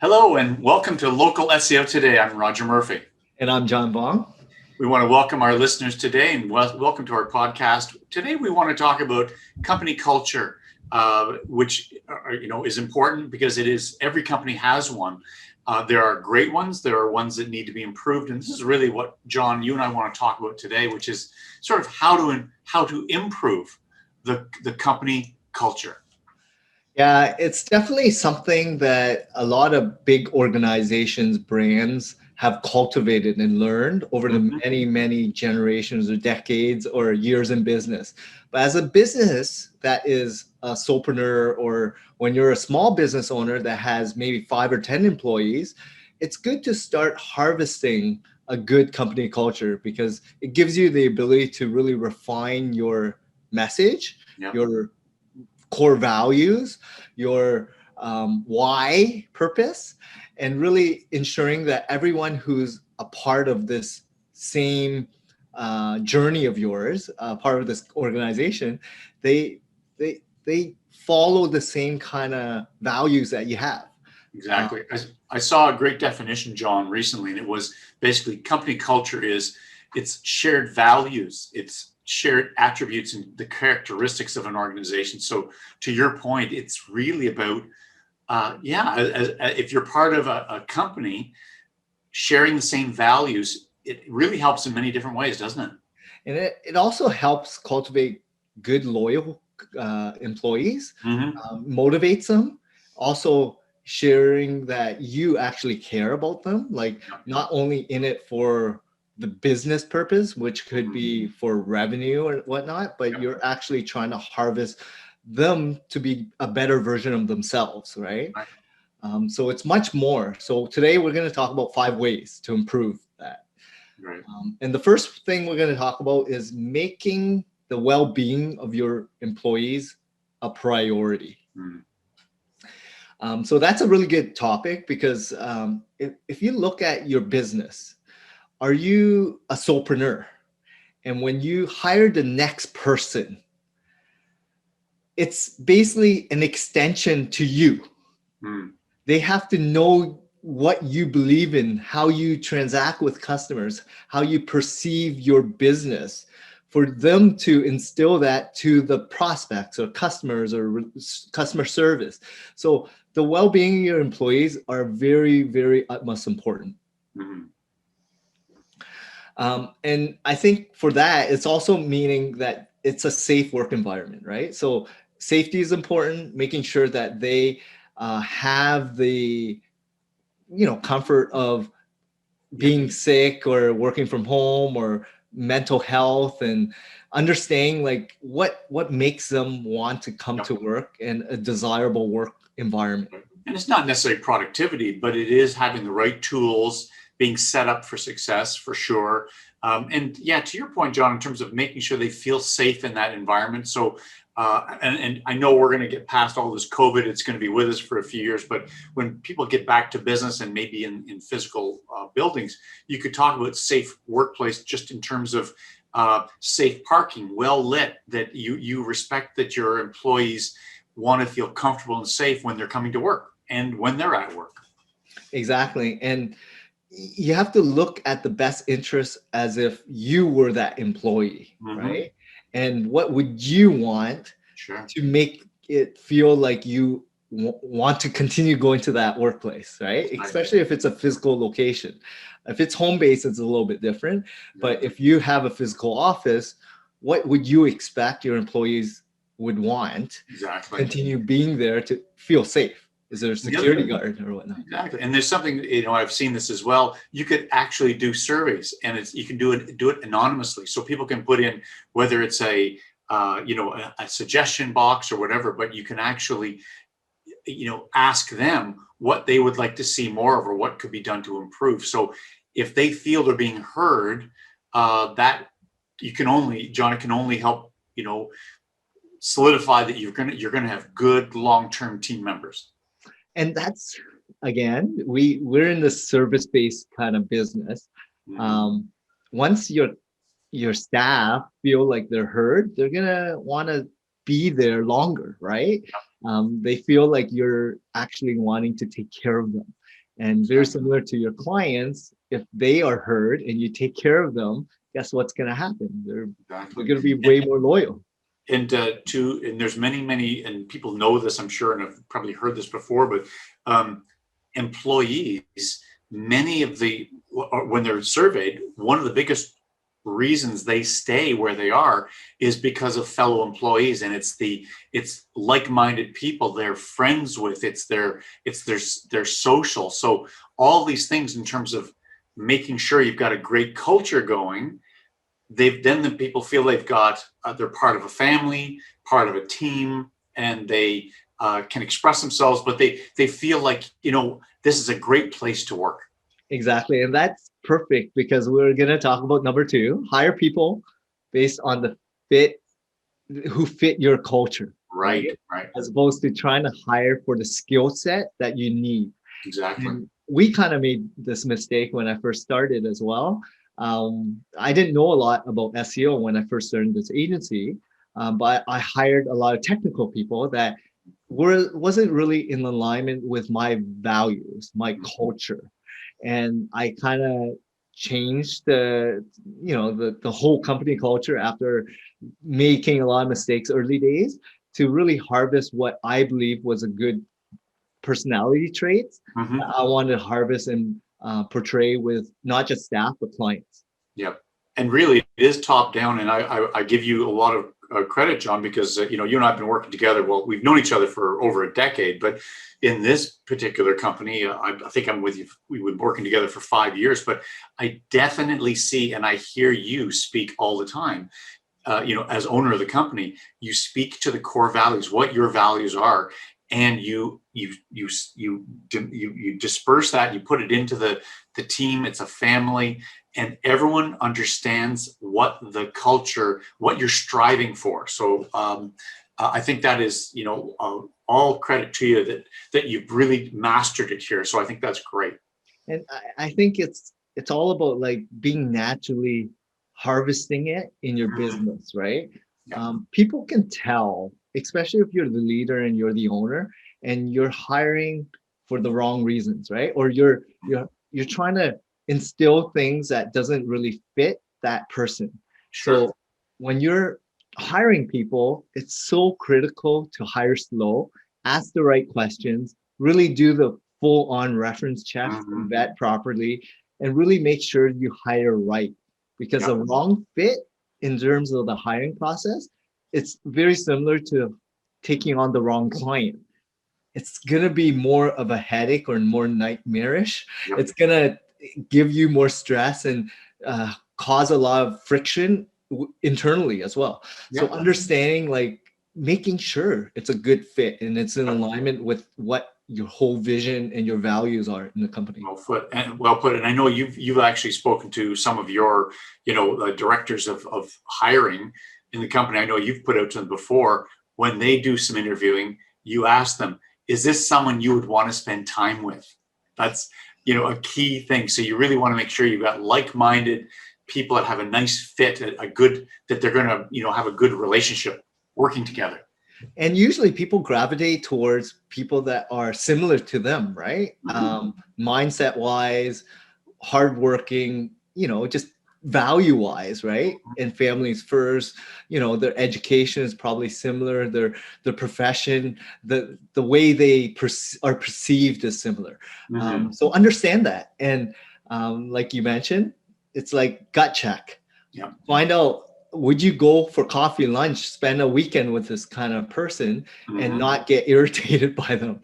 Hello and welcome to Local SEO Today. I'm Roger Murphy. And I'm John Bong. We want to welcome our listeners today and welcome to our podcast. Today we want to talk about company culture, which is important because it is every company has one. There are great ones. There are ones that need to be improved, and this is really what John, you and I want to talk about today, which is sort of how to improve the company culture. Yeah, it's definitely something that a lot of big organizations, brands have cultivated and learned over the many, many generations or decades or years in business. But as a business that is a solopreneur, or when you're a small business owner that has maybe 5 or 10 employees, it's good to start harvesting a good company culture because it gives you the ability to really refine your message, your core values, your why purpose, and really ensuring that everyone who's a part of this same journey of yours, part of this organization, they follow the same kind of values that you have. Exactly. I saw a great definition, John, recently, and it was basically company culture it's shared values, it's shared attributes and the characteristics of an organization. So to your point, it's really about, if you're part of a company, sharing the same values, it really helps in many different ways, doesn't it? And it also helps cultivate good, loyal employees, motivates them. Also, sharing that you actually care about them, like not only in it for the business purpose, which could be for revenue or whatnot, but you're actually trying to harvest them to be a better version of themselves, right? So it's much more. So today we're going to talk about 5 ways to improve that. Right. And the first thing we're going to talk about is making the well-being of your employees a priority. So that's a really good topic because if you look at your business, are you a solopreneur? And when you hire the next person, it's basically an extension to you. They have to know what you believe in, how you transact with customers, how you perceive your business, for them to instill that to the prospects or customers or customer service. So the well-being of your employees are very, very utmost important. And I think for that, it's also meaning that it's a safe work environment, right? So safety is important, making sure that they have the comfort of being sick or working from home or mental health, and understanding like what makes them want to come to work and a desirable work environment. And it's not necessarily productivity, but it is having the right tools, being set up for success for sure. And to your point, John, in terms of making sure they feel safe in that environment. So and I know we're going to get past all this COVID. It's going to be with us for a few years. But when people get back to business and maybe in physical buildings, you could talk about safe workplace just in terms of safe parking, well lit, that you respect that your employees want to feel comfortable and safe when they're coming to work and when they're at work. Exactly. And you have to look at the best interest as if you were that employee, right? And what would you want to make it feel like you want to continue going to that workplace, right? Especially if it's a physical location. If it's home-based, it's a little bit different. But if you have a physical office, what would you expect your employees would want to continue being there to feel safe? Is there a security guard or whatnot? Exactly. And there's something, I've seen this as well. You could actually do surveys, and you can do it anonymously. So people can put in whether it's a suggestion box or whatever, but you can actually, ask them what they would like to see more of or what could be done to improve. So if they feel they're being heard, that it can only help, solidify that you're gonna have good long-term team members. And that's, again, we're in the service-based kind of business. Once your staff feel like they're heard, they're gonna want to be there longer, right? They feel like you're actually wanting to take care of them. And very similar to your clients, if they are heard and you take care of them, guess what's going to happen? They're going to be way more loyal. And there's many, and people know this, I'm sure, and have probably heard this before, but employees, many of when they're surveyed, one of the biggest reasons they stay where they are is because of fellow employees, and it's like-minded people they're friends with, it's their social. So all these things in terms of making sure you've got a great culture going, the people feel they're part of a family, part of a team, and they can express themselves, but they feel like, this is a great place to work. Exactly. And that's perfect, because we're going to talk about number 2, hire people based on the who fit your culture. Right. As opposed to trying to hire for the skill set that you need. Exactly. And we kind of made this mistake when I first started as well. I didn't know a lot about SEO when I first started this agency, but I hired a lot of technical people that wasn't really in alignment with my values, my culture. And I kind of changed the whole company culture after making a lot of mistakes early days, to really harvest what I believe was a good personality traits that I wanted to harvest and portray with not just staff, but clients. Yeah. And really, it is top down. And I give you a lot of credit, John, because, you and I have been working together. Well, we've known each other for over a decade, but in this particular company, I think I'm with you. We've been working together for 5 years, but I definitely see, and I hear you speak all the time, as owner of the company, you speak to the core values, what your values are, and you disperse that, you put it into the team. It's a family, and everyone understands what the culture, what you're striving for. So I think that is, all credit to you that you've really mastered it here. So I think that's great. And I think it's all about like being naturally harvesting it in your business, right? Yeah. People can tell, especially if you're the leader and you're the owner and you're hiring for the wrong reasons, right? Or you're trying to instill things that doesn't really fit that person. Sure. So when you're hiring people, it's so critical to hire slow, ask the right questions, really do the full on reference checks, and vet properly, and really make sure you hire right. Because a wrong fit in terms of the hiring process, it's very similar to taking on the wrong client. It's going to be more of a headache or more nightmarish. Yep. It's going to give you more stress and cause a lot of friction internally as well. Yep. So understanding, like, making sure it's a good fit and it's in alignment with what your whole vision and your values are in the company. Well put. And I know you've actually spoken to some of your, directors of hiring in the company. I know you've put out to them before, when they do some interviewing, you ask them, is this someone you would want to spend time with? That's, a key thing. So you really want to make sure you've got like-minded people that have a nice fit, that they're going to, have a good relationship working together. And usually people gravitate towards people that are similar to them, right? Mindset wise, hardworking, just value wise, right? And families first, their education is probably similar, their profession, the way they are perceived is similar. So understand that. And like you mentioned, it's like gut check. Yeah. Find out, would you go for coffee, lunch, spend a weekend with this kind of person and not get irritated by them?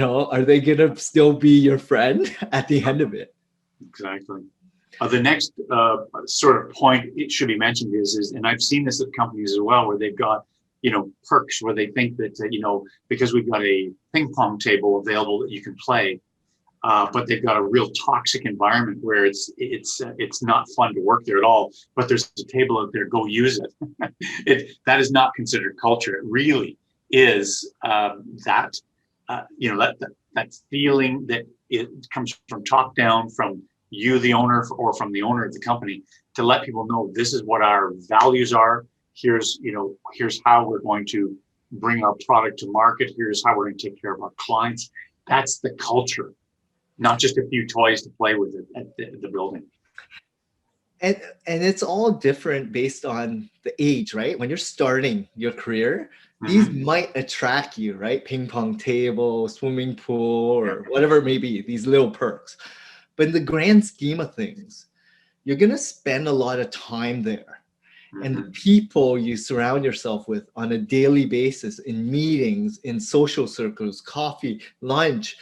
Are they going to still be your friend at the end of it? Exactly. The next sort of point it should be mentioned is, and I've seen this at companies as well, where they've got, perks where they think that, because we've got a ping pong table available that you can play, but they've got a real toxic environment where it's not fun to work there at all. But there's a table out there, go use it. That is not considered culture. It really is that feeling that it comes from top down, from you, the owner, or from the owner of the company, to let people know this is what our values are. Here's how we're going to bring our product to market. Here's how we're going to take care of our clients. That's the culture. not just a few toys to play with at the building. And it's all different based on the age, right? When you're starting your career, these Mhm. might attract you, right? Ping pong table, swimming pool, Yeah. or whatever it may be, these little perks. But in the grand scheme of things, you're going to spend a lot of time there. And the Mhm. people you surround yourself with on a daily basis, in meetings, in social circles, coffee, lunch,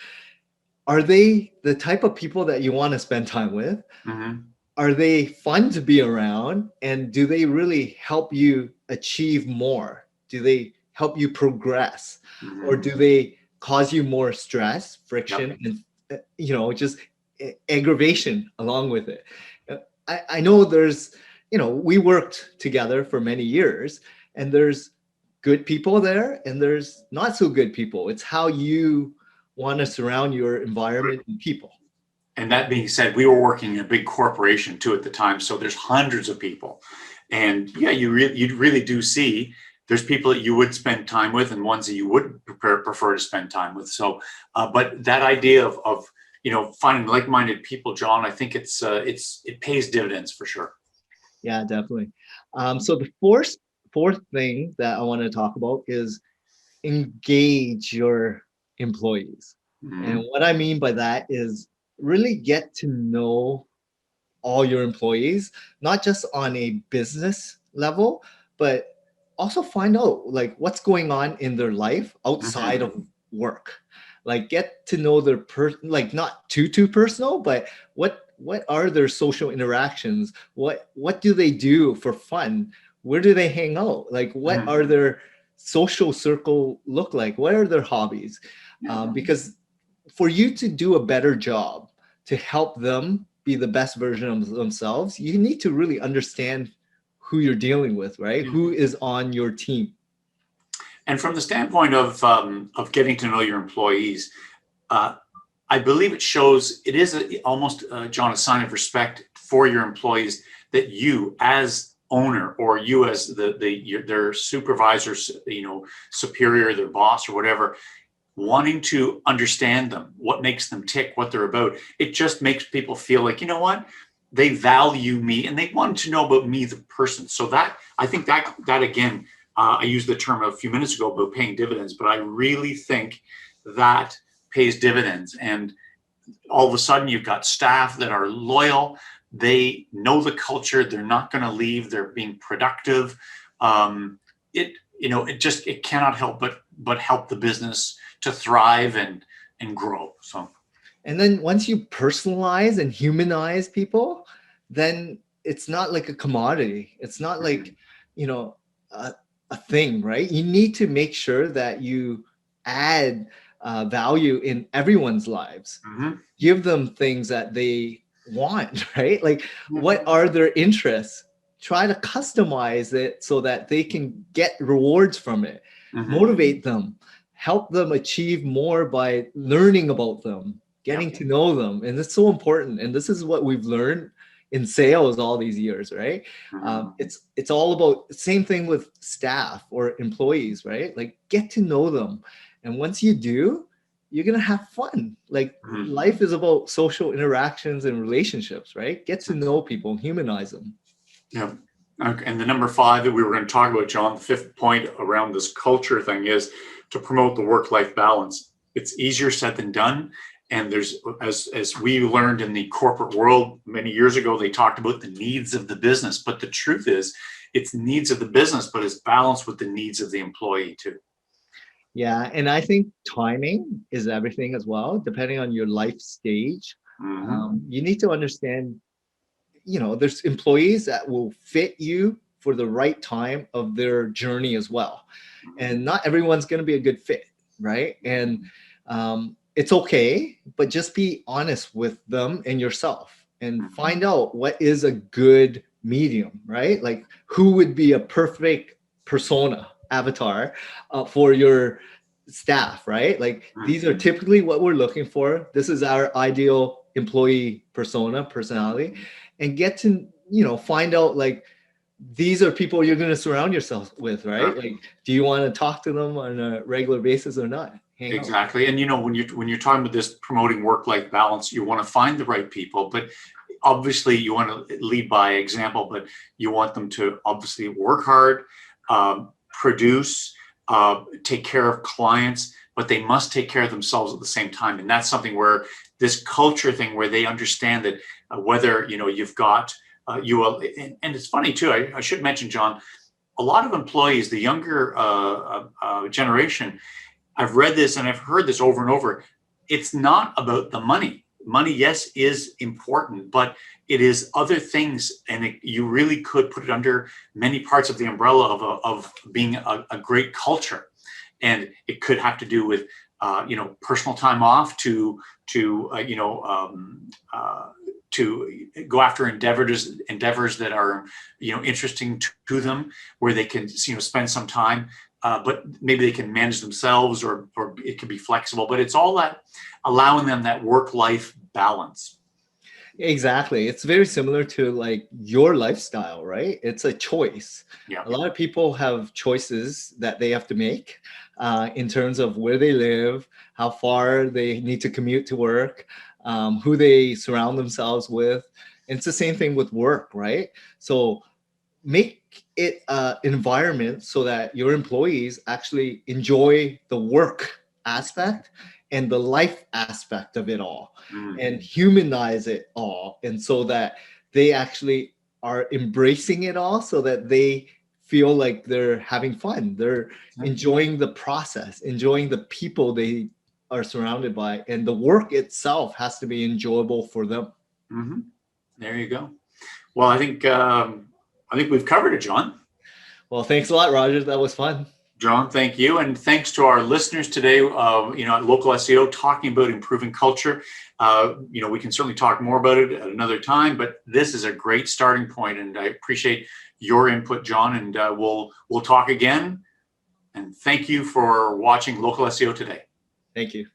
are they the type of people that you want to spend time with? Mhm. Are they fun to be around? And do they really help you achieve more? Do they help you progress? Or Mhm. do they cause you more stress, Yep. friction, and just aggravation along with it? I know there's, we worked together for many years, and there's good people there and there's not so good people. It's how you want to surround your environment and people. And that being said, we were working in a big corporation too at the time, so there's hundreds of people, and yeah, you really do see there's people that you would spend time with and ones that you would prefer to spend time with. So, but that idea of finding like-minded people, John, I think it pays dividends for sure. Yeah, definitely. So the fourth thing that I want to talk about is engage your employees. And Mhm. what I mean by that is really get to know all your employees, not just on a business level, but also find out like what's going on in their life outside Mhm. of work. Like get to know their like not too personal, but what are their social interactions? What do they do for fun? Where do they hang out? Like what Mhm. are their social circle look like? What are their hobbies? Yeah. Because for you to do a better job to help them be the best version of themselves, you need to really understand who you're dealing with, right? Yeah. Who is on your team. And from the standpoint of getting to know your employees, uh, I believe it is almost, John, a sign of respect for your employees that you, as owner, or you as their supervisors, superior, their boss, or whatever, wanting to understand them, what makes them tick, what they're about. It just makes people feel like, you know what, they value me and they want to know about me, the person. So that I think that again, I used the term a few minutes ago about paying dividends, but I really think that pays dividends. And all of a sudden you've got staff that are loyal, they know the culture, they're not going to leave, they're being productive. It it cannot help but help the business to thrive and grow. So And then once you personalize and humanize people, then it's not like a commodity. It's not like, you know, a, a thing, right? You need to make sure that you add value in everyone's lives. mhm. Give them things that they want, right? Like, Yeah. what are their interests? Try to customize it so that they can get rewards from it. Mhm. Motivate them, help them achieve more by learning about them, Yeah. getting to know them. And it's so important. And this is what we've learned in sales all these years, right? Mhm. It's all about same thing with staff or employees, right? Like get to know them. And once you do, you're gonna have fun. Like Mhm. life is about social interactions and relationships, right? Get to know people and humanize them. Yeah. Okay. And the number five that we were going to talk about, John, the fifth point around this culture thing is to promote the work-life balance. It's easier said than done. And there's, as we learned in the corporate world many years ago, they talked about the needs of the business. But the truth is, it's needs of the business, but it's balanced with the needs of the employee too. Yeah, and I think timing is everything as well, depending on your life stage. Hmm. You need to understand, there's employees that will fit you for the right time of their journey as well. And not everyone's going to be a good fit, right? And it's okay, but just be honest with them and yourself and find out what is a good medium, right? Like who would be a perfect persona avatar for your staff, right? Like these are typically what we're looking for. This is our ideal employee persona, personality, and get to, find out like these are people you're going to surround yourself with, right? Like, do you want to talk to them on a regular basis or not? hang out. Exactly. And when you're talking about this promoting work-life balance, you want to find the right people, but obviously you want to lead by example, but you want them to obviously work hard, produce, take care of clients, but they must take care of themselves at the same time. And that's something where this culture thing, where they understand that whether, you've got, you will, and it's funny too, I should mention, John, a lot of employees, the younger generation, I've read this and I've heard this over and over. It's not about the money. Money, yes, is important, but it is other things, and you really could put it under many parts of the umbrella of being a great culture. And it could have to do with personal time off to go after endeavors that are interesting to them, where they can spend some time. But maybe they can manage themselves, or it can be flexible. But it's all that allowing them that work-life balance. Exactly. It's very similar to like your lifestyle, right? It's a choice. Yeah. A lot of people have choices that they have to make in terms of where they live, how far they need to commute to work, who they surround themselves with. And it's the same thing with work, right? So make it an environment so that your employees actually enjoy the work aspect and the life aspect of it all, and humanize it all. And so that they actually are embracing it all, so that they feel like they're having fun. They're enjoying the process, enjoying the people they are surrounded by, and the work itself has to be enjoyable for them. Mm-hmm. There you go. Well, I think we've covered it, John. Well, thanks a lot, Roger. That was fun. John, thank you. And thanks to our listeners today, at Local SEO, talking about improving culture. We can certainly talk more about it at another time, but this is a great starting point, and I appreciate your input, John, and we'll talk again. And thank you for watching Local SEO today. Thank you.